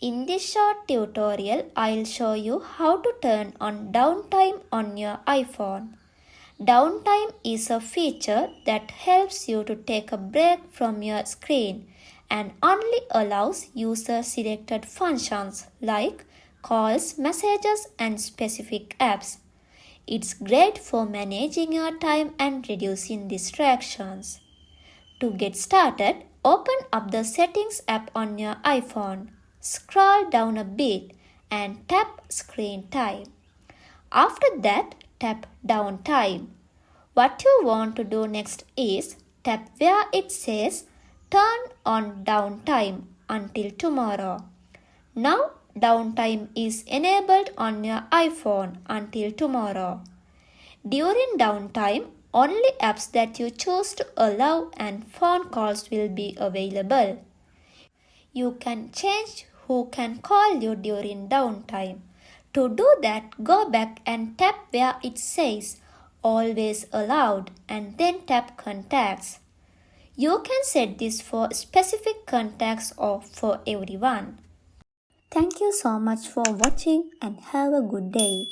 In this short tutorial, I'll show you how to turn on downtime on your iPhone. Downtime is a feature that helps you to take a break from your screen and only allows user-selected functions like calls, messages, and specific apps. It's great for managing your time and reducing distractions. To get started, open up the Settings app on your iPhone. Scroll down a bit and tap Screen Time. After that, tap Downtime. What you want to do next is tap where it says Turn on Downtime until tomorrow. Now, downtime is enabled on your iPhone until tomorrow. During downtime, only apps that you choose to allow and phone calls will be available. You can change who can call you during downtime. To do that, go back and tap where it says Always Allowed and then tap Contacts. You can set this for specific contacts or for everyone. Thank you so much for watching and have a good day.